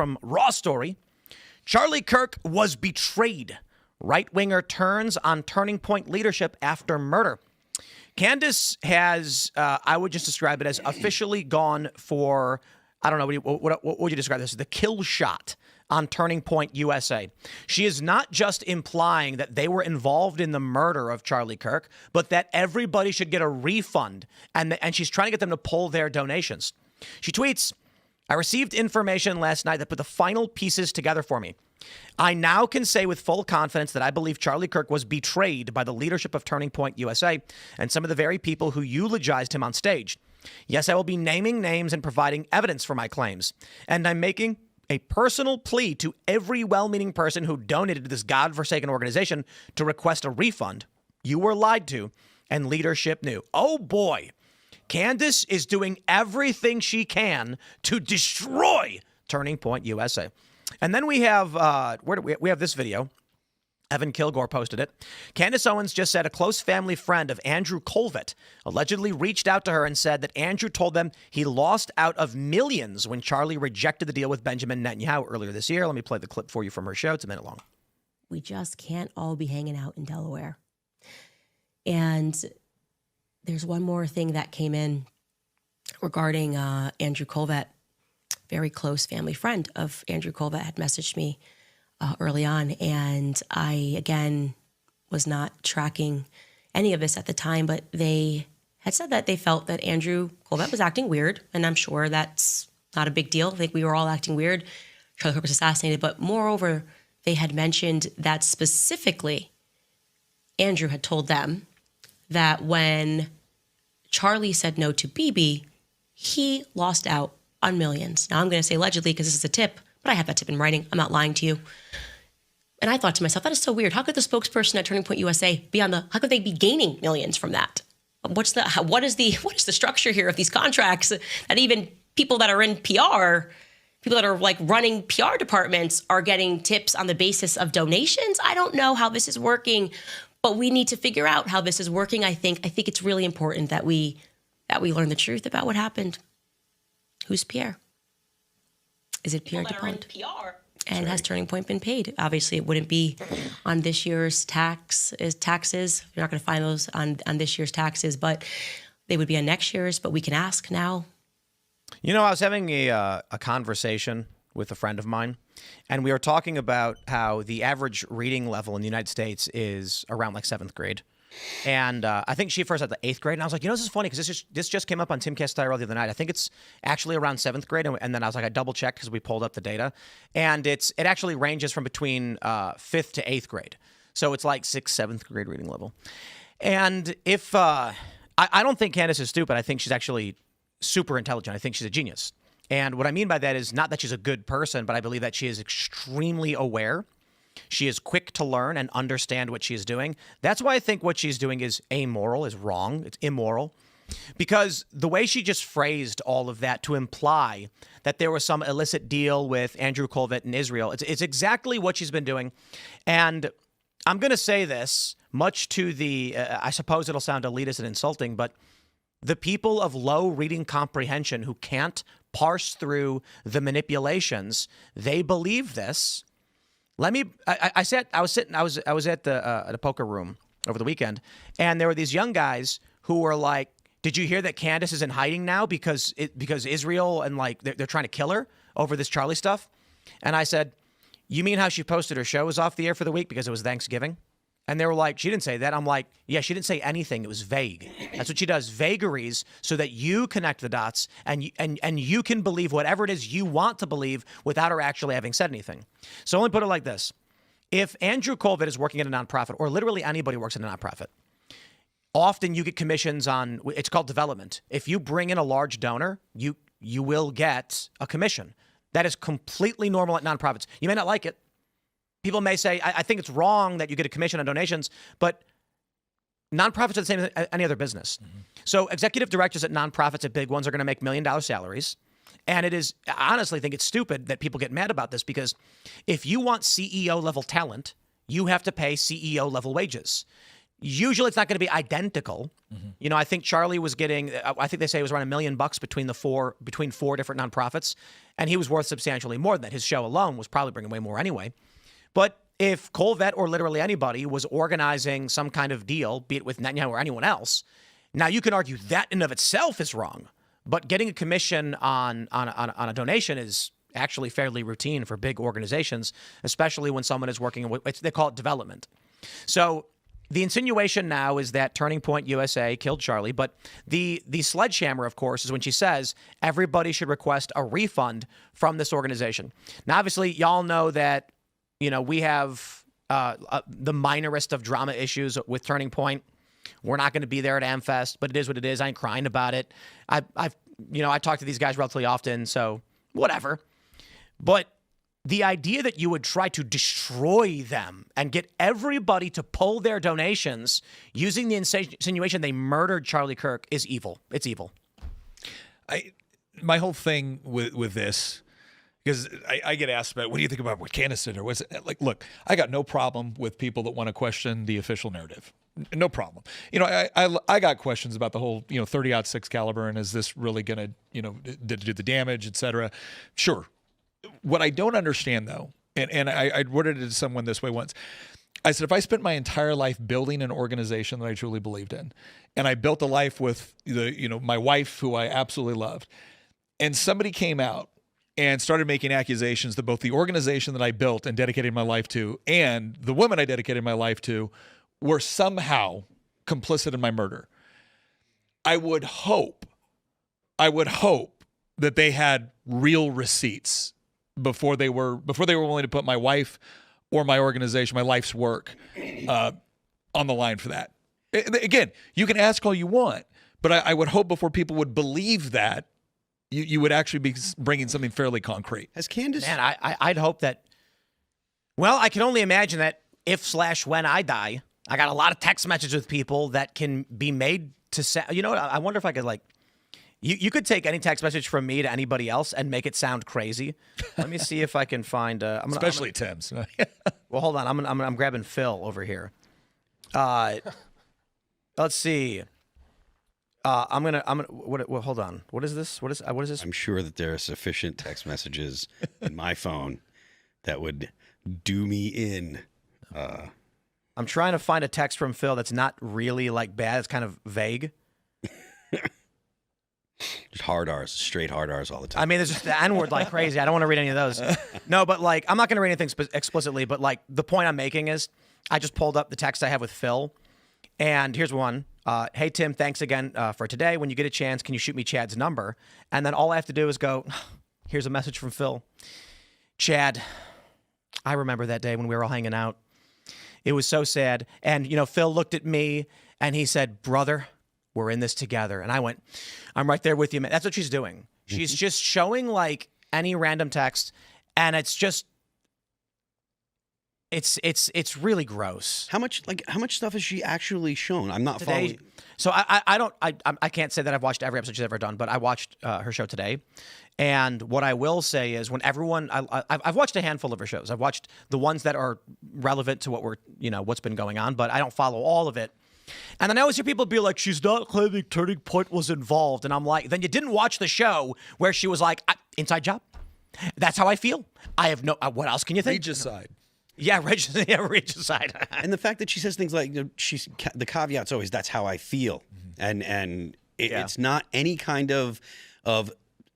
from Raw Story. Charlie Kirk was betrayed. Right-winger turns on Turning Point leadership after murder. Candace has, I would just describe it as officially gone for, I don't know, what would you describe this as? The kill shot on Turning Point USA. She is not just implying that they were involved in the murder of Charlie Kirk, but that everybody should get a refund, and she's trying to get them to pull their donations. She tweets, I received information last night that put the final pieces together for me. I now can say with full confidence that I believe Charlie Kirk was betrayed by the leadership of Turning Point USA and some of the very people who eulogized him on stage. Yes, I will be naming names and providing evidence for my claims. And I'm making a personal plea to every well-meaning person who donated to this godforsaken organization to request a refund. You were lied to, and leadership knew. Oh, boy. Candace is doing everything she can to destroy Turning Point USA. And then we have, we have this video. Evan Kilgore posted it. Candace Owens just said a close family friend of Andrew Colvett allegedly reached out to her and said that Andrew told them he lost out of millions when Charlie rejected the deal with Benjamin Netanyahu earlier this year. Let me play the clip for you from her show. It's a minute long. We just can't all be hanging out in Delaware. And there's one more thing that came in regarding Andrew Colvett. Very close family friend of Andrew Colvett had messaged me early on. And I, again, was not tracking any of this at the time, but they had said that they felt that Andrew Colvett was acting weird. And I'm sure that's not a big deal. I think we were all acting weird. Charlie Kirk was assassinated. But moreover, they had mentioned that specifically Andrew had told them that when Charlie said no to Bibi, he lost out on millions. Now, I'm going to say allegedly because this is a tip, but I have that tip in writing. I'm not lying to you. And I thought to myself, that is so weird. How could the spokesperson at Turning Point USA be on the, how could they be gaining millions from that? What is the structure here of these contracts that even people that are in PR, people that are like running PR departments are getting tips on the basis of donations? I don't know how this is working, but we need to figure out how this is working. I think it's really important that we learn the truth about what happened. Who's Pierre? Is it Pierre DuPont? And has Turning Point been paid? Obviously, it wouldn't be on this year's taxes. You're not going to find those on this year's taxes, but they would be on next year's. But we can ask now. You know, I was having a conversation with a friend of mine, and we were talking about how the average reading level in the United States is around like 7th grade. And I think she first had the 8th grade. And I was like, this is funny because this just came up on Timcast the other night. I think it's actually around 7th grade. And then I was like, I double checked because we pulled up the data. And it actually ranges from between 5th to 8th grade. So it's like 6th, 7th grade reading level. And if I don't think Candace is stupid. I think she's actually super intelligent. I think she's a genius. And what I mean by that is not that she's a good person, but I believe that she is extremely aware. She is quick to learn and understand what she is doing. That's why I think what she's doing is amoral, is wrong. It's immoral. Because the way she just phrased all of that to imply that there was some illicit deal with Andrew Colvett in Israel, it's exactly what she's been doing. And I'm going to say this, much to the, I suppose it'll sound elitist and insulting, but the people of low reading comprehension who can't parse through the manipulations, they believe this. I was at the poker room over the weekend, and there were these young guys who were like, "Did you hear that Candace is in hiding now because Israel and like they're trying to kill her over this Charlie stuff?" And I said, "You mean how she posted her show was off the air for the week because it was Thanksgiving?" And they were like, "She didn't say that." I'm like, "Yeah, she didn't say anything. It was vague." That's what she does, vagaries, so that you connect the dots and you can believe whatever it is you want to believe without her actually having said anything. So let me put it like this. If Andrew Colvett is working at a nonprofit, or literally anybody works at a nonprofit, often you get commissions on, it's called development. If you bring in a large donor, you will get a commission. That is completely normal at nonprofits. You may not like it. People may say, I think it's wrong that you get a commission on donations, but nonprofits are the same as any other business. Mm-hmm. So executive directors at nonprofits at big ones are going to make $1 million salaries. And I honestly think it's stupid that people get mad about this, because if you want CEO level talent, you have to pay CEO level wages. Usually it's not going to be identical. You know, I think Charlie was getting, I think they say it was around $1 million between four different nonprofits, and he was worth substantially more than that. His show alone was probably bringing way more anyway. But if Colvette or literally anybody was organizing some kind of deal, be it with Netanyahu or anyone else, now you can argue that in of itself is wrong. But getting a commission on a donation is actually fairly routine for big organizations, especially when someone is working with, they call it development. So the insinuation now is that Turning Point USA killed Charlie, but the sledgehammer, of course, is when she says everybody should request a refund from this organization. Now, obviously, y'all know that, you know, we have the minorest of drama issues with Turning Point. We're not going to be there at AmFest, but it is what it is. I ain't crying about it. I talk to these guys relatively often, so whatever. But the idea that you would try to destroy them and get everybody to pull their donations using the insinuation they murdered Charlie Kirk is evil. It's evil. My whole thing with this, because I get asked about, what do you think about what Candace did? Or what's it? Like, look, I got no problem with people that want to question the official narrative. No problem. You know, I got questions about the whole, 30-06 caliber, and is this really going to, did it do the damage, et cetera? Sure. What I don't understand, though, and I worded it to someone this way once. I said, if I spent my entire life building an organization that I truly believed in, and I built a life with my wife, who I absolutely loved, and somebody came out and started making accusations that both the organization that I built and dedicated my life to and the women I dedicated my life to were somehow complicit in my murder, I would hope that they had real receipts before they were willing to put my wife or my organization, my life's work, on the line for that. Again, you can ask all you want, but I would hope before people would believe that, you would actually be bringing something fairly concrete. Has Candace? Man, I'd hope that. Well, I can only imagine that if/when I die, I got a lot of text messages with people that can be made to say. You know what? I wonder if I could You could take any text message from me to anybody else and make it sound crazy. Let me see if I can find. Especially Tim's. Well, hold on. I'm grabbing Phil over here. Let's see. Hold on. What is this? What is this? I'm sure that there are sufficient text messages in my phone that would do me in. I'm trying to find a text from Phil that's not really bad. It's kind of vague. Just hard R's, straight hard R's all the time. I mean, there's just the N-word like crazy. I don't want to read any of those. No, but I'm not going to read anything explicitly, but the point I'm making is I just pulled up the text I have with Phil, and here's one. Hey, Tim, thanks again for today. When you get a chance, can you shoot me Chad's number? And then all I have to do is go, here's a message from Phil. Chad, I remember that day when we were all hanging out. It was so sad. And, Phil looked at me and he said, brother, we're in this together. And I went, I'm right there with you, man. That's what she's doing. She's just showing any random text, and it's just, it's really gross. How much stuff has she actually shown? I'm not following. So I can't say that I've watched every episode she's ever done, but I watched her show today. And what I will say is when everyone, I've watched a handful of her shows. I've watched the ones that are relevant to what's been going on, but I don't follow all of it. And then I always hear people be like, she's not claiming Turning Point was involved. And I'm like, then you didn't watch the show where she was like, inside job. That's how I feel. I have no, what else can you think? Regicide. Yeah, regicide. And the fact that she says things like, the caveat's always, that's how I feel. And it's not any kind of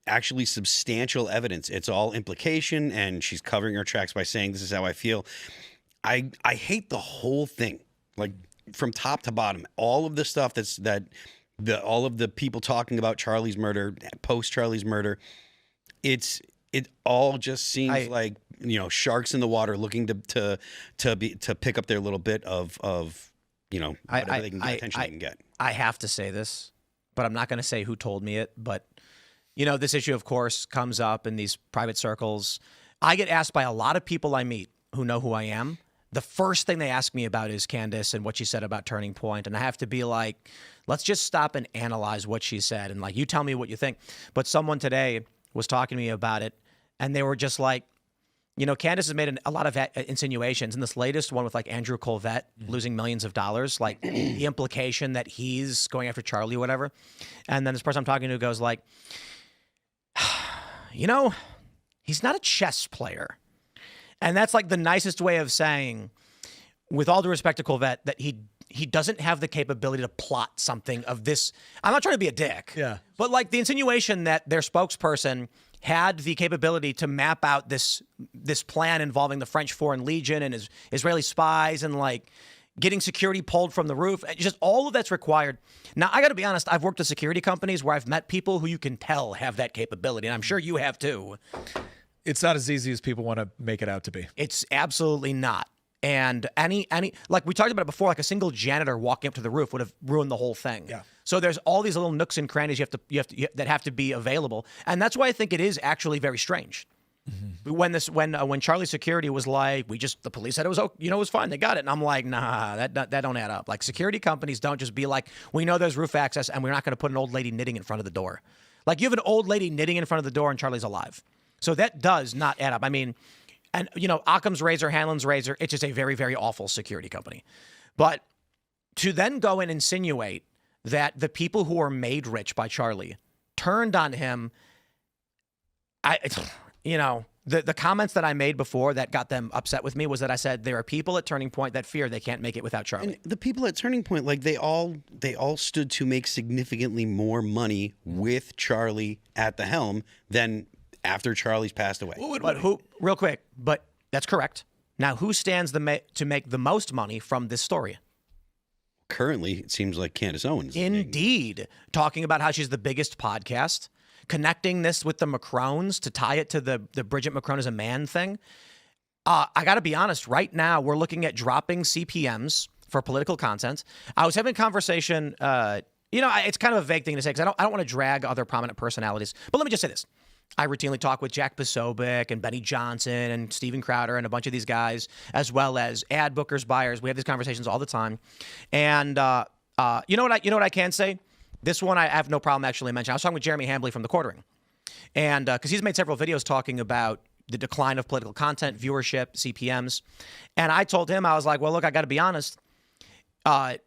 actually substantial evidence. It's all implication, and she's covering her tracks by saying, this is how I feel. I hate the whole thing. From top to bottom, all of the stuff all of the people talking about Charlie's murder, post Charlie's murder, it all just seems like sharks in the water looking to pick up their little bit of whatever they can get attention they can get. I have to say this, but I'm not going to say who told me it. But this issue, of course, comes up in these private circles. I get asked by a lot of people I meet who know who I am. The first thing they ask me about is Candace and what she said about Turning Point. And I have to be like, let's just stop and analyze what she said. And you tell me what you think. But someone today was talking to me about it, and they were just like, Candace has made a lot of insinuations. In this latest one with like Andrew Colvette losing millions of dollars, like the implication that he's going after Charlie or whatever. And then this person I'm talking to goes like, he's not a chess player. And that's like the nicest way of saying, with all due respect to Colvette, that he doesn't have the capability to plot something of this. I'm not trying to be a dick. Yeah. But like the insinuation that their spokesperson had the capability to map out this plan involving the French Foreign Legion and Israeli spies and like getting security pulled from the roof. Just all of that's required. Now, I got to be honest, I've worked at security companies where I've met people who you can tell have that capability, and I'm sure you have too. It's not as easy as people want to make it out to be. It's absolutely not. And any like we talked about it before, like a single janitor walking up to the roof would have ruined the whole thing. Yeah. So there's all these little nooks and crannies that have to be available, and that's why I think it is actually very strange. Mm-hmm. When Charlie's security was like, the police said it was fine, they got it, and I'm like, nah, that don't add up. Like security companies don't just be like, we know there's roof access, and we're not going to put an old lady knitting in front of the door. Like you have an old lady knitting in front of the door, and Charlie's alive. So that does not add up. I mean. And, Occam's razor, Hanlon's razor, it's just a very, very awful security company. But to then go and insinuate that the people who were made rich by Charlie turned on him, the comments that I made before that got them upset with me was that I said there are people at Turning Point that fear they can't make it without Charlie. And the people at Turning Point, like they all stood to make significantly more money with Charlie at the helm than after Charlie's passed away. Real quick, but that's correct. Now, who stands to make the most money from this story? Currently, it seems like Candace Owens. Indeed. Talking about how she's the biggest podcast, connecting this with the Macrones to tie it to the Bridget Macron is a man thing. I got to be honest, right now, we're looking at dropping CPMs for political content. I was having a conversation, it's kind of a vague thing to say because I don't want to drag other prominent personalities, but let me just say this. I routinely talk with Jack Posobiec and Benny Johnson and Steven Crowder and a bunch of these guys, as well as ad bookers, buyers. We have these conversations all the time. And you know what I can say? This one I have no problem actually mentioning. I was talking with Jeremy Hambley from The Quartering. And because he's made several videos talking about the decline of political content, viewership, CPMs. And I told him, I was like, well, look, I got to be honest. There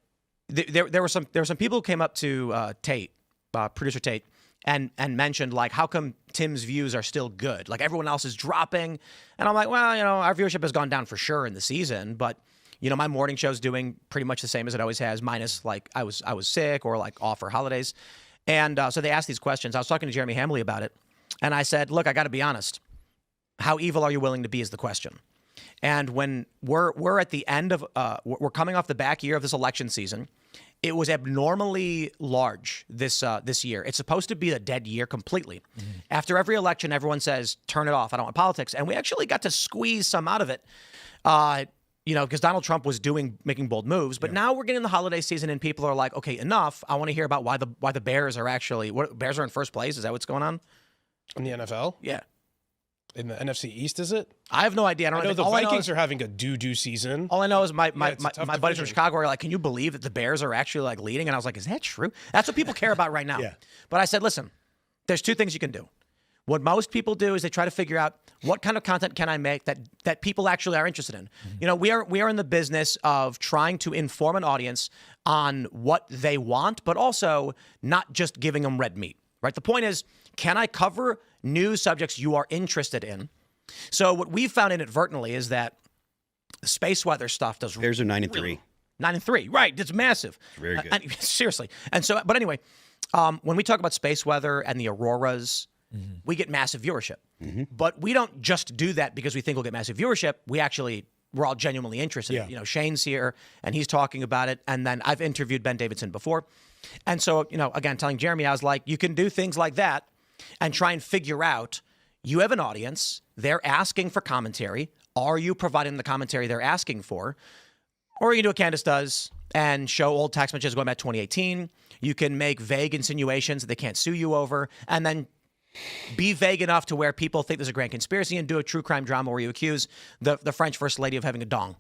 were some people who came up to Tate, producer Tate, and mentioned like, how come Tim's views are still good? Like everyone else is dropping. And I'm like, well, our viewership has gone down for sure in the season, but my morning show's doing pretty much the same as it always has, minus like I was sick or like off for holidays. And so they asked these questions. I was talking to Jeremy Hambley about it. And I said, look, I got to be honest. How evil are you willing to be is the question. And when we're at the end of, we're coming off the back year of this election season. It was abnormally large this year. It's supposed to be a dead year completely. Mm-hmm. After every election, everyone says, turn it off. I don't want politics. And we actually got to squeeze some out of it, because Donald Trump was making bold moves. But now we're getting the holiday season and people are like, okay, enough. I want to hear about why the Bears are actually, Bears are in first place. Is that what's going on? In the NFL? Yeah. In the NFC East, is it? I have no idea. I know the Vikings are having a doo-doo season. All I know is my buddies from Chicago are like, can you believe that the Bears are actually like leading? And I was like, is that true? That's what people care about right now. Yeah. But I said, listen, there's two things you can do. What most people do is they try to figure out what kind of content can I make that people actually are interested in. Mm-hmm. We are in the business of trying to inform an audience on what they want, but also not just giving them red meat, right? The point is, can I cover news subjects you are interested in? So what we found inadvertently is that the space weather stuff does. Bears are 9-3. 9-3, right? It's massive. It's very good. Seriously. And so, but anyway, when we talk about space weather and the auroras, mm-hmm. we get massive viewership. Mm-hmm. But we don't just do that because we think we'll get massive viewership. We're all genuinely interested. Yeah. Shane's here and he's talking about it. And then I've interviewed Ben Davidson before. And so, again, telling Jeremy, I was like, you can do things like that and try and figure out, you have an audience, they're asking for commentary. Are you providing the commentary they're asking for? Or you can do what Candace does and show old text messages going back to 2018. You can make vague insinuations that they can't sue you over, and then be vague enough to where people think there's a grand conspiracy and do a true crime drama where you accuse the French First Lady of having a dong.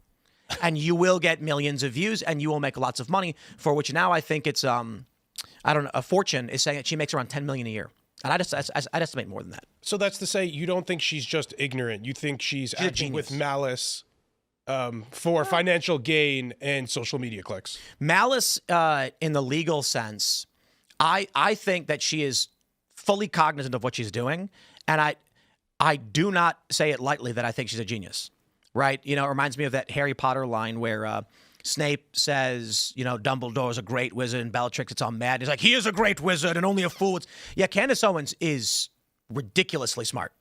And you will get millions of views and you will make lots of money, for which now I think it's, a Fortune is saying that she makes around $10 million a year. And I'd estimate more than that. So that's to say you don't think she's just ignorant. You think she's a acting with genius. malice for financial gain and social media clicks. Malice in the legal sense, I think that she is fully cognizant of what she's doing. And I do not say it lightly that I think she's a genius, right? You know, it reminds me of that Harry Potter line where Snape says, you know, Dumbledore's a great wizard, and Bellatrix, it's all mad. He's like, he is a great wizard, and only a fool would. Yeah, Candace Owens is ridiculously smart.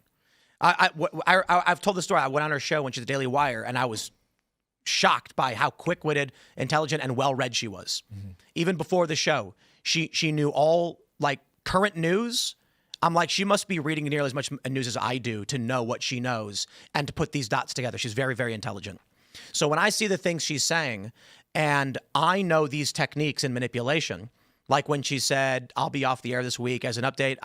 I've told the story. I went on her show when she was at Daily Wire, and I was shocked by how quick-witted, intelligent, and well-read she was. Mm-hmm. Even before the show, she knew all, like, current news. I'm like, she must be reading nearly as much news as I do to know what she knows and to put these dots together. She's very, very intelligent. So when I see the things she's saying, and I know these techniques in manipulation, like when she said, I'll be off the air this week as an update,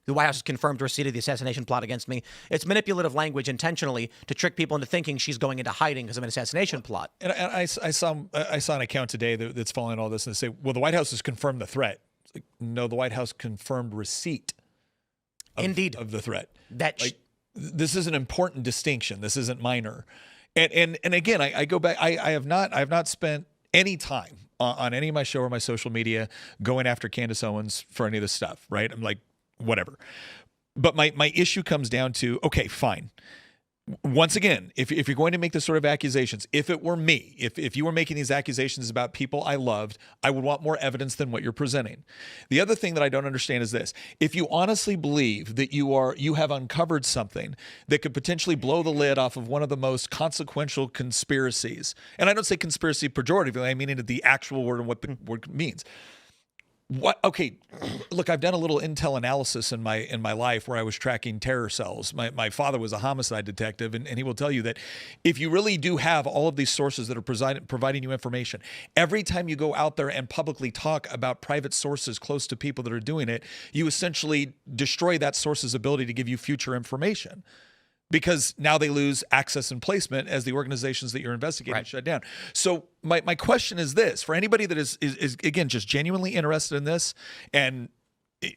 the White House has confirmed receipt of the assassination plot against me. It's manipulative language intentionally to trick people into thinking she's going into hiding because of an assassination plot. And I saw an account today that's following all this, and they say, well, the White House has confirmed the threat. It's like, no, the White House confirmed receipt of the threat. This is an important distinction. This isn't minor. And again, I go back. I have not spent any time on any of my show or my social media going after Candace Owens for any of this stuff. Right? I'm like, whatever. But my issue comes down to, okay, fine. Once again, if you're going to make this sort of accusations, if it were me, if you were making these accusations about people I loved, I would want more evidence than what you're presenting. The other thing that I don't understand is this. If you honestly believe that you have uncovered something that could potentially blow the lid off of one of the most consequential conspiracies, and I don't say conspiracy pejoratively, I mean it in the actual word and what the word means. What? Okay, look, I've done a little intel analysis in my life where I was tracking terror cells. My father was a homicide detective, and he will tell you that if you really do have all of these sources that are providing you information, every time you go out there and publicly talk about private sources close to people that are doing it, you essentially destroy that source's ability to give you future information. Because now they lose access and placement as the organizations that you're investigating shut down. So my question is this: for anybody that is again just genuinely interested in this, and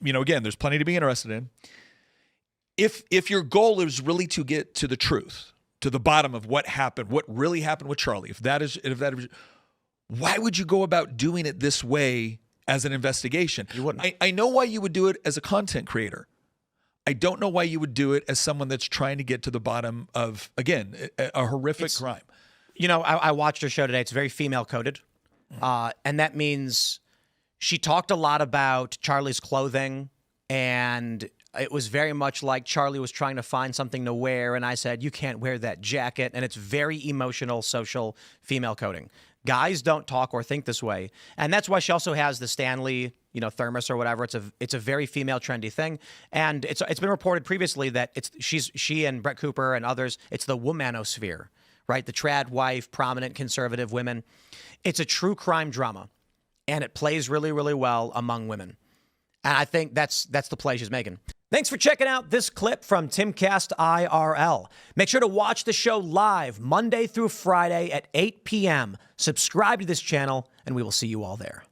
you know, again, there's plenty to be interested in. If your goal is really to get to the truth, to the bottom of what happened, what really happened with Charlie, if that is, why would you go about doing it this way as an investigation? You wouldn't. I know why you would do it as a content creator. I don't know why you would do it as someone that's trying to get to the bottom of, again, a horrific crime. You know, I watched her show today. It's very female coded. And that means she talked a lot about Charlie's clothing, and it was very much like Charlie was trying to find something to wear. And I said, you can't wear that jacket. And it's very emotional, social, female coding. Guys don't talk or think this way. And that's why she also has the Stanley, you know, thermos or whatever. It's a very female trendy thing. And it's been reported previously that she and Brett Cooper and others, it's the womanosphere, right? The trad wife, prominent conservative women. It's a true crime drama. And it plays really, really well among women. And I think that's the play she's making. Thanks for checking out this clip from Timcast IRL. Make sure to watch the show live Monday through Friday at 8 p.m. Subscribe to this channel, and we will see you all there.